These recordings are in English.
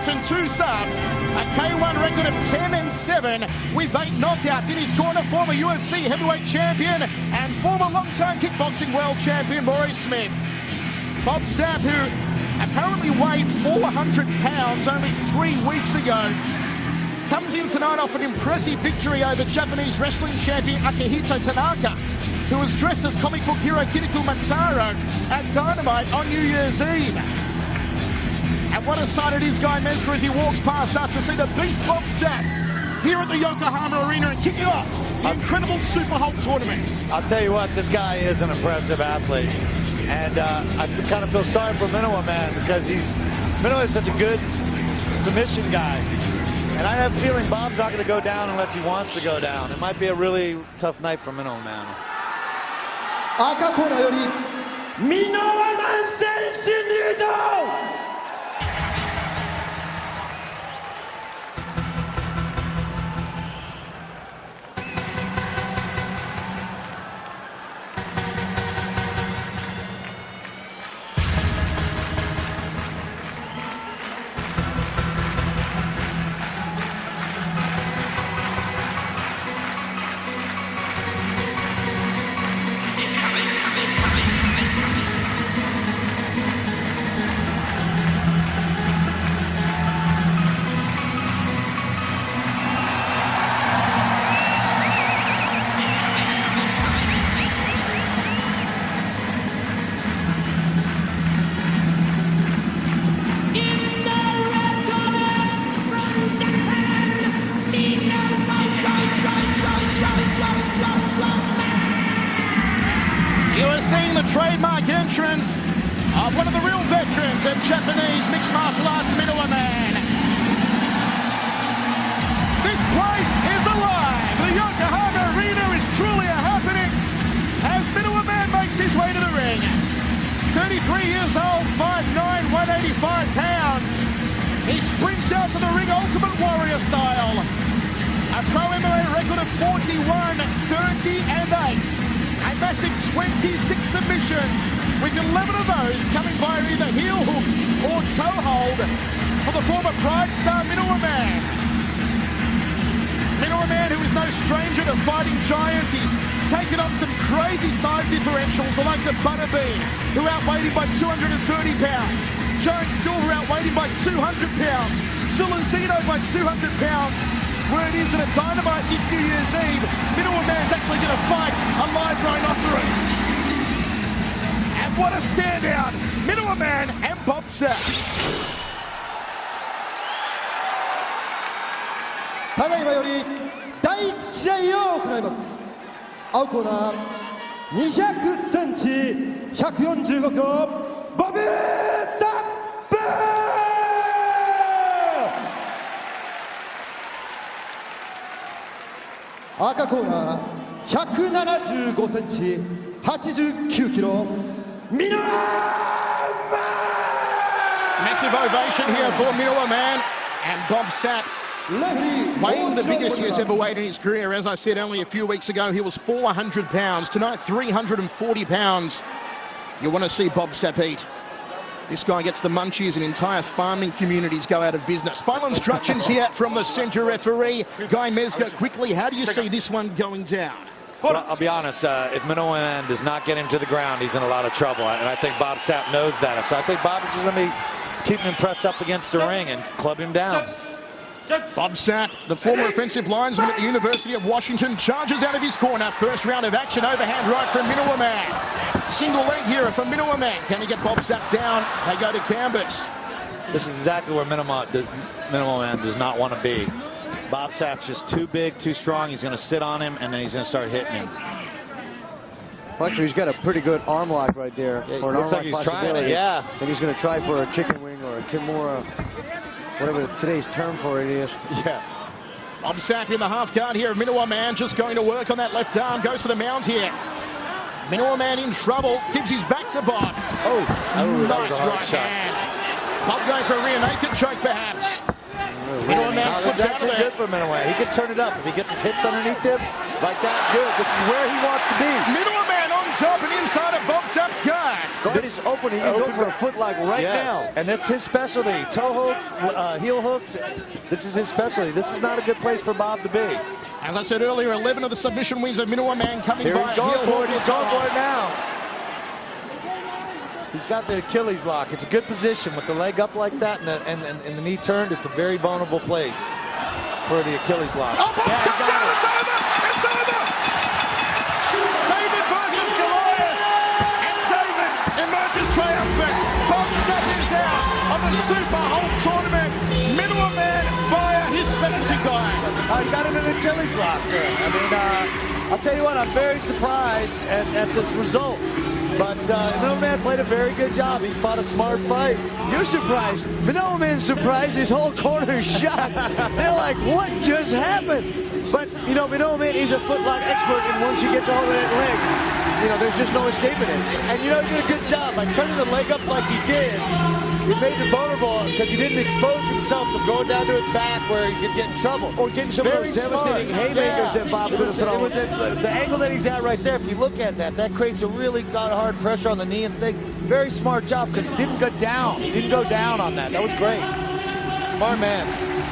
And 2 subs, a K1 record of 10-7 with 8 knockouts. In his corner, former UFC heavyweight champion and former long-time kickboxing world champion Maurice Smith. Bob Sapp, who apparently weighed 400 pounds only 3 weeks ago, comes in tonight off an impressive victory over Japanese wrestling champion Akihito Tanaka, who was dressed as comic book hero Kiniko Mataro at Dynamite on New Year's Eve. And what a sight it is, Guy Mesper, as he walks past us to see the beast Bob Sapp here at the Yokohama Arena and kicking off the incredible Super Hulk tournament. I'll tell you what, this guy is an impressive athlete. And I kind of feel sorry for Minowa, man, because Minowa is such a good submission guy. And I have a feeling Bob's not going to go down unless he wants to go down. It might be a really tough night for Minowa, man. 赤コーナーより箕輪南選手入場。 Minowa trademark entrance of one of the real veterans of Japanese mixed martial arts, Minowa Man. This place is alive. The Yokohama Arena is truly a happening as Minowa Man makes his way to the ring. 33 years old, 5'9", 185 pounds. He sprints out to the ring Ultimate Warrior style. A pro MMA record of 41, 30 and 8. A massive 26 submissions, with 11 of those coming via either heel hook or toe hold for the former Pride star Minowa Man. Minowa Man, who is no stranger to fighting giants, he's taken up some crazy size differentials, the likes of Butterbean, who outweighed him by 230 pounds. Jones Silver outweighed him by 200 pounds. Silencino by 200 pounds. Word is that at Dynamite this New Year's Eve, Minowa Man's actually going to fight a live rhinoceros. And what a standout, Minowa Man and Bob Sapp. ただいまより第1試合を行います。青コーナー200センチ145キロボブ・サップ。赤コーナー175センチ89キロミノワマン。 Massive ovation here for Minowa Man and Bob Sapp. Weighing the biggest he has ever weighed in his career. As I said only a few weeks ago, he was 400 pounds. Tonight, 340 pounds. You want to see Bob Sapp eat. This guy gets the munchies and entire farming communities go out of business. Final instructions here from the centre referee, Guy Mezger. Quickly, how do you see this one going down? Well, I'll be honest, if Minowa Man does not get him to the ground, he's in a lot of trouble. And I think Bob Sapp knows that. So I think Bob is going to be keeping him pressed up against the ring and club him down. Bob Sapp, the former offensive linesman at the University of Washington, charges out of his corner. First round of action, overhand right from Minowa Man. Single leg here from Minowa Man. Can he get Bob Sapp down? They go to canvas. This is exactly where Minowa Man does not want to be. Bob Sapp's just too big, too strong. He's going to sit on him, and then he's going to start hitting him. Well, actually, he's got a pretty good arm lock right there. Yeah, looks like he's trying it, yeah. And he's going to try for a chicken wing or a kimura, whatever today's term for it is. Yeah. Bob Sapp in the half guard here. Minowa Man just going to work on that left arm. Goes for the mount here. Minowa Man in trouble. Gives his back to Bob. Oh, nice right shot. hand. Bob going for a rear naked choke, perhaps. Minowa Man slips out of there. Good for Minowa. He can turn it up. If he gets his hips underneath him, like that, good. This is where he wants to be. Minowa Man on top and inside of Bob Sapp's guard. Guard is open. He can go for a foot lock right now. And that's his specialty. Toe holds, heel hooks. This is his specialty. This is not a good place for Bob to be. As I said earlier, 11 of the submission wins of Minowa Man coming Here by. He's going for it. He's going for it now. He's got the Achilles lock. It's a good position with the leg up like that and the knee turned. It's a very vulnerable place for the Achilles lock. Oh, Bob Sapp down. It's over. It's over. David versus Goliath. And David emerges triumphant. Bob Sapp is out of the Super Hulk tournament. Minowa Man via his specialty guy. He got him an Achilles lock there. I mean, I'll tell you what, I'm very surprised at this result. But Minowa Man played a very good job. He fought a smart fight. You're surprised. Minowa Man's surprised. His whole corner is shocked. They're like, what just happened? But, you know, Minowa Man is a footlock expert, and once you get to hold of that leg, you know, there's just no escaping it. And, you know, he did a good job. By turning the leg up like he did, he made it vulnerable because he didn't expose himself to going down to his back where he could get in trouble. Or getting some very devastating haymakers that Bob could have thrown. The angle that he's at right there, if you look at that, that creates a really hard pressure on the knee and thing. Very smart job because he didn't go down. He didn't go down on that. That was great. Smart man.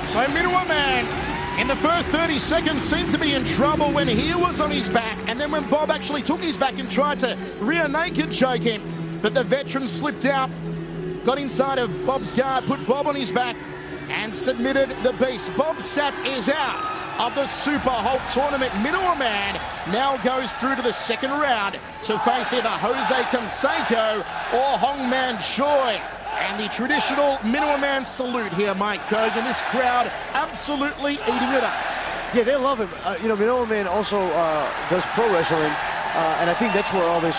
So Minowa Man, in the first 30 seconds, seemed to be in trouble when he was on his back. And then when Bob actually took his back and tried to rear naked choke him. But the veteran slipped out, got inside of Bob's guard, put Bob on his back, and submitted the beast. Bob Sapp is out of the Super Hulk tournament. Minowa Man now goes through to the second round to face either Jose Canseco or Hongman Choi. And the traditional Minowa Man salute here, Mike Kogan. This crowd absolutely eating it up. Yeah, they love him. You know, Minowa Man also does pro wrestling, and I think that's where all this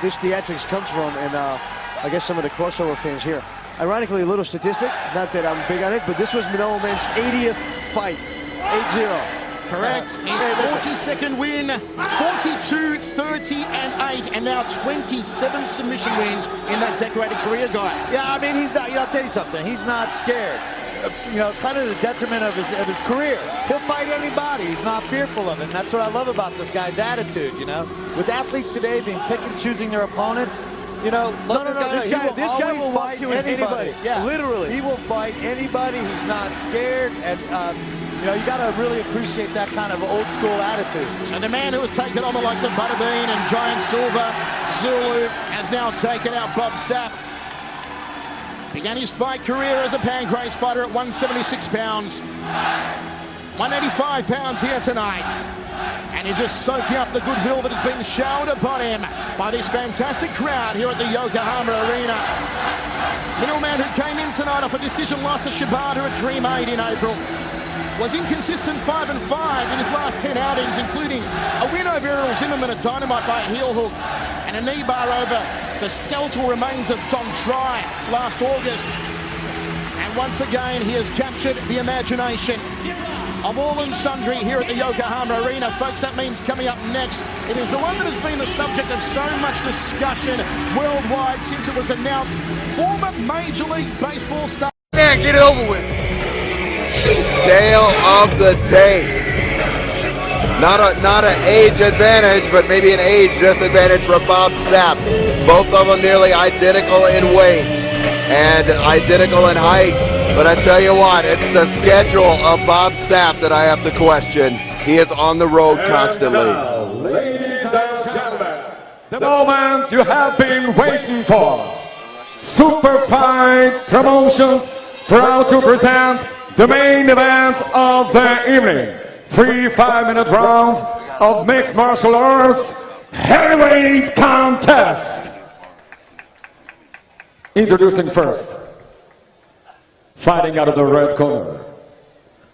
this theatrics comes from, and I guess some of the crossover fans here. Ironically, a little statistic, not that I'm big on it, but this was Minowa Man's 80th fight, 8-0. Correct. His 42nd win, 42, 30, and 8, and now 27 submission wins in that decorated career, guy. Yeah, I mean, he's not, I'll tell you something, he's not scared. Kind of the detriment of his career. He'll fight anybody. He's not fearful of it. And that's what I love about this guy's attitude, With athletes today being pick and choosing their opponents, no, this guy will fight anybody. Yeah, literally. He will fight anybody. He's not scared. And, you got to really appreciate that kind of old school attitude. And the man who has taken on the likes of Butterbean and Giant Silver, Zulu, has now taken out Bob Sapp. Began his fight career as a pancrase fighter at 176 pounds. 185 pounds here tonight. And he's just soaking up the goodwill that has been showered upon him by this fantastic crowd here at the Yokohama Arena. Middleman, who came in tonight off a decision loss to Shibata at Dream 8 in April, was inconsistent 5-5 in his last 10 outings, including a win over Errol Zimmerman at Dynamite by a heel hook and a knee bar over the skeletal remains of Tom Try last August. And once again, he has captured the imagination of all and sundry here at the Yokohama Arena. Folks, that means coming up next, it is the one that has been the subject of so much discussion worldwide since it was announced. Former Major League Baseball star. Man, get it over with. Tail of the tape. Not an age advantage, but maybe an age disadvantage for Bob Sapp. Both of them nearly identical in weight and identical in height. But I tell you what, it's the schedule of Bob Sapp that I have to question. He is on the road constantly. Ladies and gentlemen, the moment you have been waiting for. Super Fight Promotions proud to present the main event of the evening. 3 5-minute rounds of mixed martial arts heavyweight contest. Introducing first, fighting out of the red corner,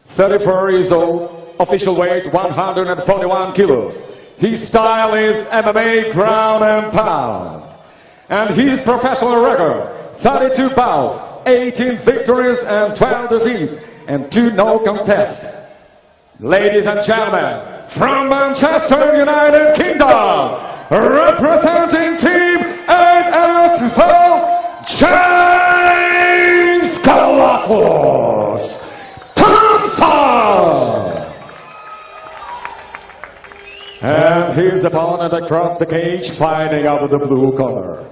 34 years old, official weight 141 kilos. His style is MMA ground and pound. And his professional record, 32 bouts, 18 victories and 12 defeats, and 2 no contests. Ladies and gentlemen, from Manchester, United Kingdom, representing Team ASL, James Colossus Thompson! And his opponent across the cage, fighting out of the blue corner.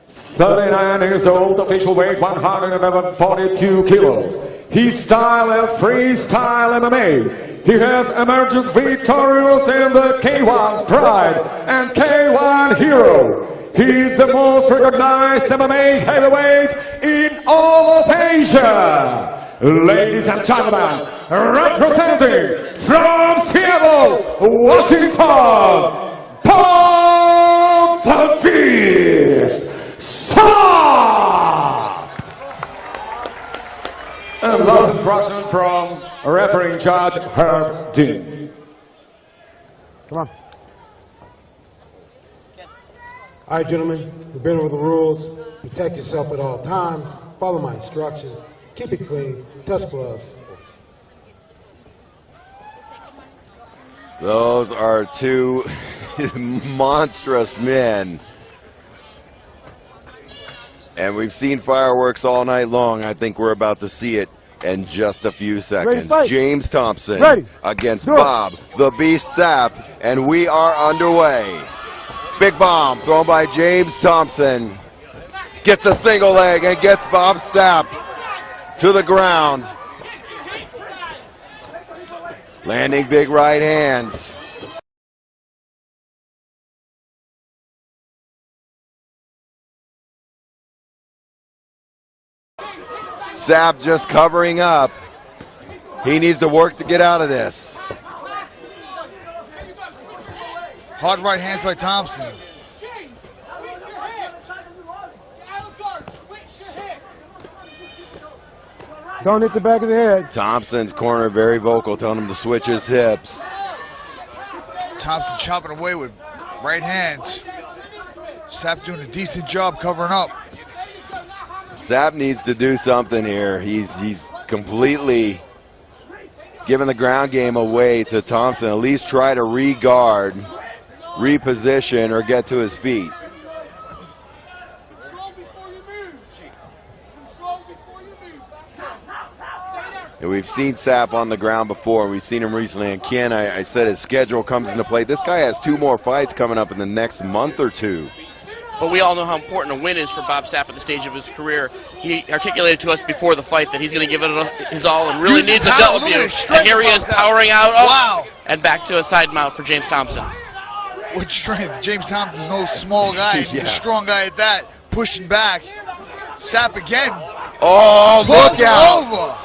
39 years old, official weight 142 kilos. His style is freestyle MMA. He has emerged victorious in the K1 Pride and K1 Hero. He's the most recognized MMA heavyweight in all of Asia. Ladies and gentlemen, representing from Seattle, Washington, Bob the Beast Sapp! And last instruction from refereeing judge Herb Dean. Come on. All right, gentlemen, we've been over the rules. Protect yourself at all times. Follow my instructions. Keep it clean. Touch gloves. Those are 2 monstrous men. And we've seen fireworks all night long. I think we're about to see it in just a few seconds. James Thompson against Bob the Beast Sapp, and we are underway. Big bomb thrown by James Thompson. Gets a single leg and gets Bob Sapp to the ground. Landing big right hands. Sapp just covering up. He needs to work to get out of this. Hard right hands by Thompson. Don't hit the back of the head. Thompson's corner very vocal, telling him to switch his hips. Thompson chopping away with right hands. Sapp doing a decent job covering up. Sapp needs to do something here. He's completely giving the ground game away to Thompson. At least try to re-guard, reposition, or get to his feet. And we've seen Sapp on the ground before. We've seen him recently. And Ken, I said his schedule comes into play. This guy has 2 more fights coming up in the next month or 2. But we all know how important a win is for Bob Sapp at the stage of his career. He articulated to us before the fight that he's going to give it his all and really needs a W. And here he is powering out. Oh, wow. And back to a side mount for James Thompson. What strength. James Thompson's no small guy. He's a strong guy at that. Pushing back. Sapp again. Oh, look out. Over.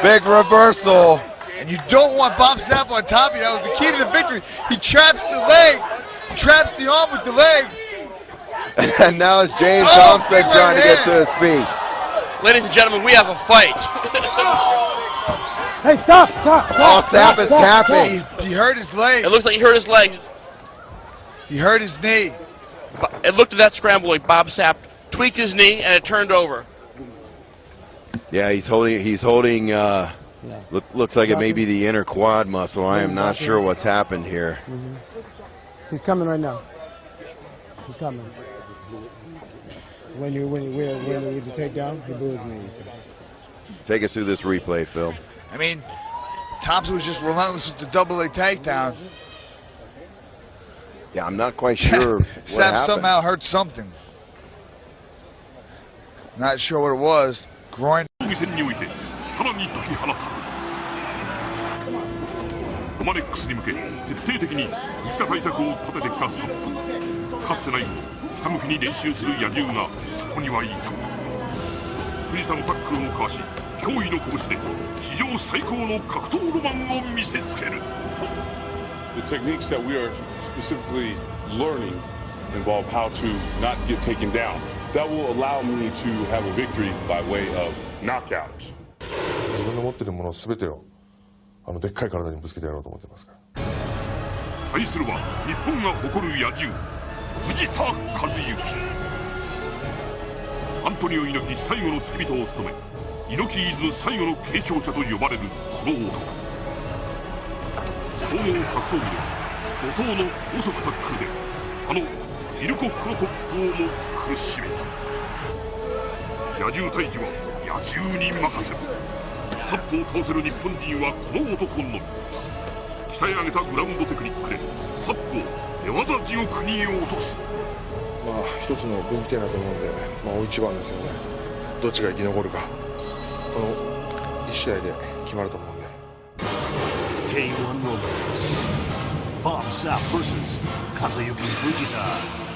Big reversal. And you don't want Bob Sapp on top of you. That was the key to the victory. He traps the leg. Traps the arm with the leg. And now it's James Thompson trying to get to his feet. Ladies and gentlemen, we have a fight. Hey, stop. Oh, Sapp is tapping. He hurt his leg. It looks like he hurt his leg. He hurt his knee. It looked at that scramble like Bob Sapp tweaked his knee and it turned over. Yeah, he's holding looks like it may be the inner quad muscle. I am not sure what's happened here. He's coming right now. He's coming. When you with the takedown, he blew his knees. Take us through this replay, Phil. I mean, Thompson was just relentless with the double leg takedown. Yeah, I'm not quite sure what Sapp happened. somehow hurt something. Not sure what it was. Groin. ロマネックスに向け徹底的に藤田対策を立ててきたサップ。かつてないひたむきに練習する野獣がそこにはいた。藤田のタックルをかわし驚異の拳で史上最高の格闘ロマンを見せつける。The techniques that we are specifically learning involve how to not get taken down. That will allow me to have a victory by way of knockout. 自分の持っているものすべてをでっかい体にぶつけてやろうと思ってますから。対するは日本が誇る野獣藤田和幸。アントニオ猪木最後の付き人を務め猪木イズの最後の継承者と呼ばれるこの男。総合格闘技では怒涛の高速タックルでミルコ・クロコップをも苦しめた。野獣退治は野獣に任せる。サップを倒せる日本人はこの男のみ。鍛え上げたグラウンドテクニックでサップを寝技地獄に落とす。一つの分岐点だと思うんで、大一番ですよね。どっちが生き残るか、この1試合で決まると思うんで。K1 Romance Bob Sapp vs. Kazuyuki Fujita。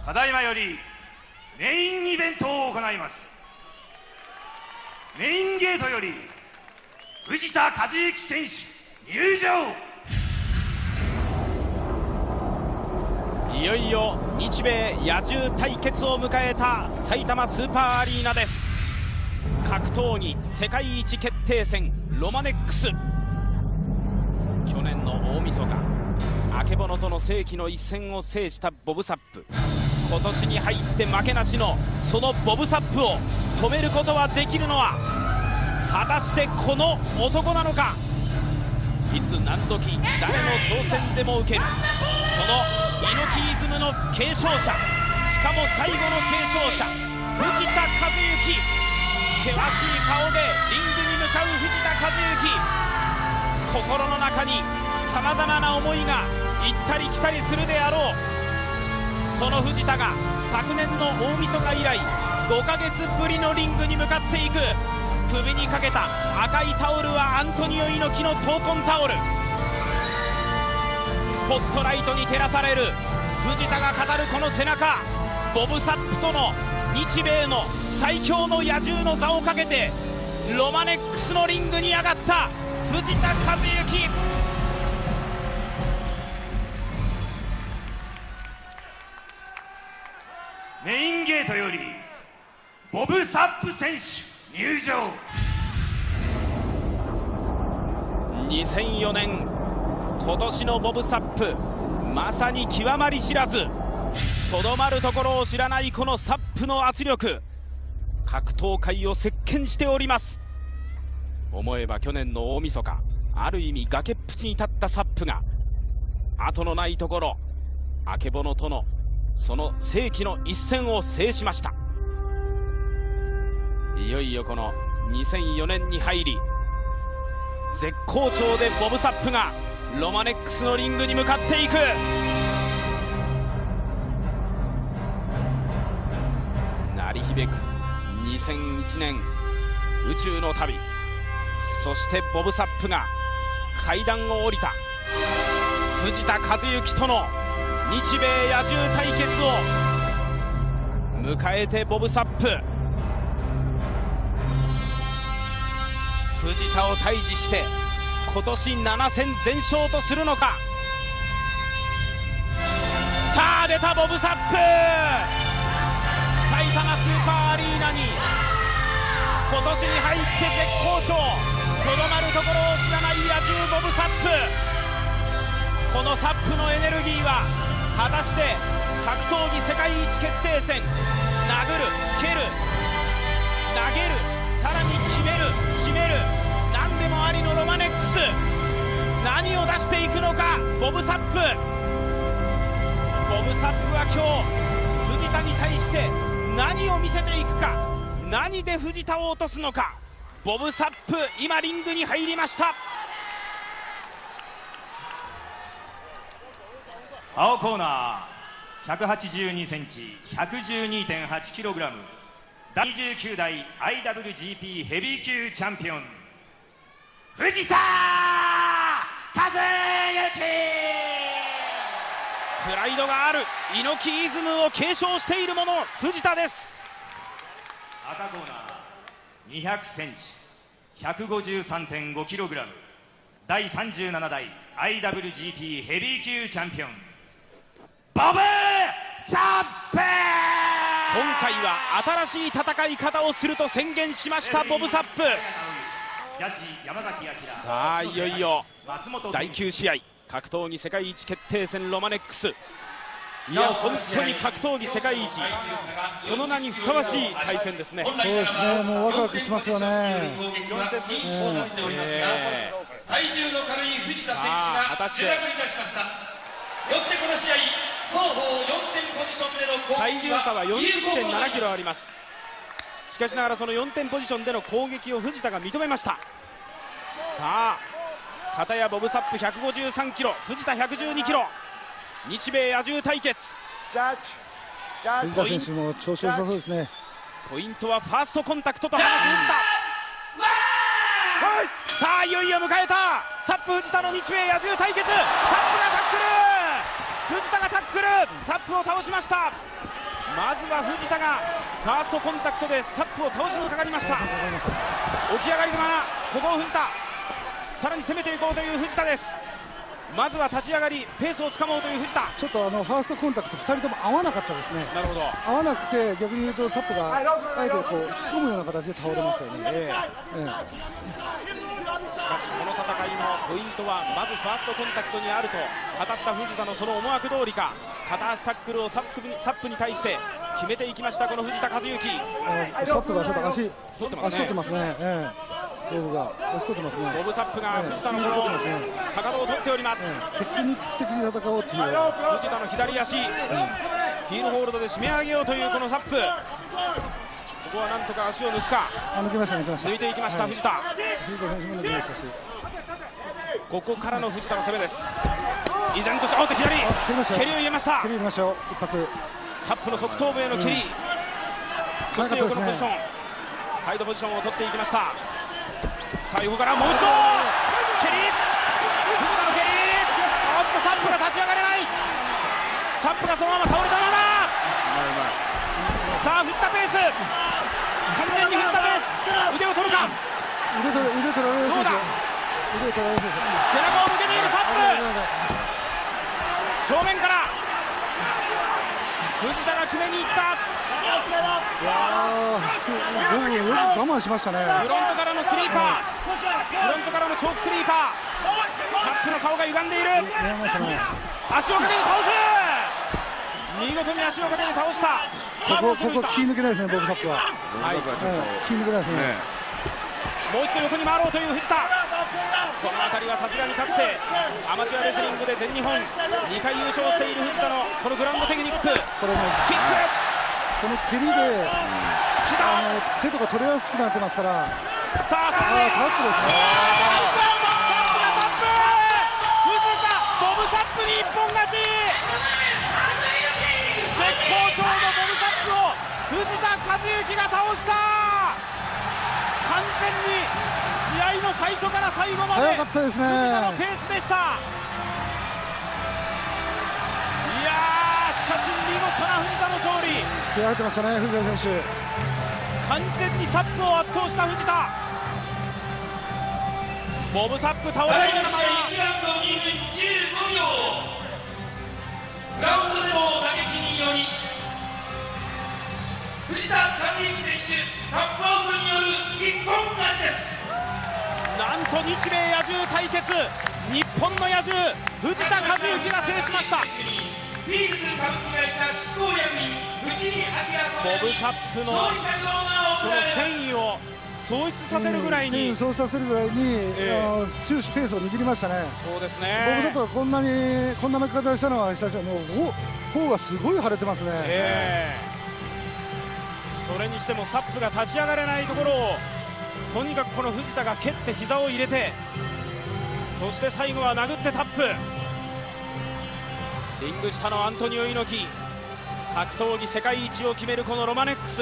ただいまよりメインイベントを行います。メインゲートより藤田和幸選手入場。いよいよ日米野獣対決を迎えた埼玉スーパーアリーナです。格闘技世界一決定戦ロマネックス。去年の大晦日、あけぼのとの世紀の一戦を制したボブ・サップ。今年に入って負けなしのそのボブ・サップを止めることはできるのは果たしてこの男なのか。いつ何時誰の挑戦でも受けるその猪木イズムの継承者、しかも最後の継承者藤田和幸。険しい顔でリングに向かう藤田和幸。心の中にさまざまな思いが行ったり来たりするであろう。その藤田が昨年の大晦日以来5ヶ月ぶりのリングに向かっていく。首にかけた赤いタオルはアントニオ猪木の闘魂タオル。スポットライトに照らされる藤田が語るこの背中。ボブ・サップとの日米の最強の野獣の座をかけてロマネックスのリングに上がった藤田和幸。メインゲートよりボブ・サップ選手入場。2004年今年のボブ・サップまさに極まり知らず、とどまるところを知らないこのサップの圧力、格闘界を席巻しております。思えば去年の大晦日、ある意味崖っぷちに立ったサップが後のないところ、あけぼのとのその世紀の一戦を制しました。いよいよこの2004年に入り、絶好調でボブ・サップがロマネックスのリングに向かっていく。鳴り響く2001年宇宙の旅、そしてボブ・サップが階段を降りた藤田和幸との日米野獣対決を迎えて、ボブ・サップ藤田を退治して今年7戦全勝とするのか。さあ出たボブ・サップ、埼玉スーパーアリーナに今年に入って絶好調、とどまるところを知らない野獣ボブ・サップ。このサップのエネルギーは果たして格闘技世界一決定戦、殴る、蹴る、投げる、さらに決める、締める、何でもありのロマネックス、何を出していくのかボブ・サップ。ボブ・サップは今日藤田に対して何を見せていくか、何で藤田を落とすのか。ボブ・サップ、今リングに入りました。青コーナー182センチ 112.8 キログラム、第29代 IWGP ヘビー級チャンピオン藤田和幸。プライドがある猪木イズムを継承している者、藤田です。赤コーナー200センチ 153.5 キログラム、第37代 IWGP ヘビー級チャンピオンボブ・サップ。今回は新しい戦い方をすると宣言しましたボブ・サップ。さあいよいよ第9試合、格闘技世界一決定戦ロマネックス。いや本当に格闘技世界一、この名にふさわしい対戦ですね。そうですね、もうワクワクしますよね。体重の軽い藤田選手が主役に出しました。よってこの試合、双方4点ポジションでの攻撃は体重差は40.7キロあります。しかしながらその4点ポジションでの攻撃を藤田が認めました。さあ片やボブ・サップ153キロ、藤田112キロ、日米野獣対決。藤田選手も調子良さそうですね。ポイントはファーストコンタクトと話す藤田。さあいよいよ迎えたサップ藤田の日米野獣対決。サップがタックル、藤田がタックル、サップを倒しました。まずは藤田がファーストコンタクトでサップを倒しにかかりました。起き上がりのままここを藤田、さらに攻めていこうという藤田です。まずは立ち上がりペースをつかもうという藤田。ちょっとファーストコンタクト2人とも合わなかったですね。なるほど、合わなくて逆に言うとサップがあえてこう引っ込むような形で倒れましたよね。しかしこの戦いのポイントはまずファーストコンタクトにあると語った藤田のその思惑通りか、片足タックルをサップに対して決めていきましたこの藤田和幸。サップがちょっと足取ってますね。ボブが足取ってますね。ボブ・サップが藤田のこのかかとを取っております。テクニック的に戦おうという藤田の左足、ヒールホールドで締め上げようというこのサップ。ここはなんとか足を抜くか。抜きました、抜きました。抜いていきました、藤田。藤田選手も抜きましたし、ここからの藤田の攻めです。依然として左蹴りを入れました。蹴り入れましたよ、一発。サップの側頭部への蹴り、そして横のポジション、サイドポジションを取っていきました。さあ横からもう一度蹴り、藤田の蹴り、サップが立ち上がれない。サップがそのまま倒れたまま。さあ藤田ペース、完全に藤田ペース、腕を取るか。腕取られる選手、腕取られる選手、背中を向けているサップ、正面から藤田が決めにいった。よく我慢しましたね。フロントからのスリーパー、フロントからのチョークスリーパー、サップの顔が歪んでいる。足をかけて倒す。見事に足をかけて倒した。ここ気抜けないですね、ボブサップは。気抜けないですね。もう一度横に回ろうという藤田。この辺りはさすがにかつてアマチュアレスリングで全日本2回優勝している藤田のこのグラウンドテクニック。これね、キック、この蹴りで手とか取れやすくなってますから。さあそしてタップですね。ボブサップに一本勝ち。絶好調のボブサップを藤田和幸が倒した。完全に試合の最初から最後まで早かったですね。藤田のペースでした。いやー、しかし見事な藤田の勝利。気合入ってましたね、藤田選手。完全にサップを圧倒した藤田。ボブサップ倒れている。1ラウンド2分15秒。グラウンドでの打撃により藤田和幸選手タップアウトによる一本勝ちです。なんと日米野獣対決、日本の野獣藤田和幸が制しました。フィールズ株式会社執行役員藤井明ボブサップのその戦意を喪失させるぐらいに、そうさせるぐらいに、終始ペースを握りましたね。そうですね。ボブサップがこんな負け方をしたのは久々に、もう頬がすごい腫れてますね。それにしてもサップが立ち上がれないところをとにかくこの藤田が蹴って膝を入れて、そして最後は殴ってタップ。リング下のアントニオ猪木、格闘技世界一を決めるこのロマネックス。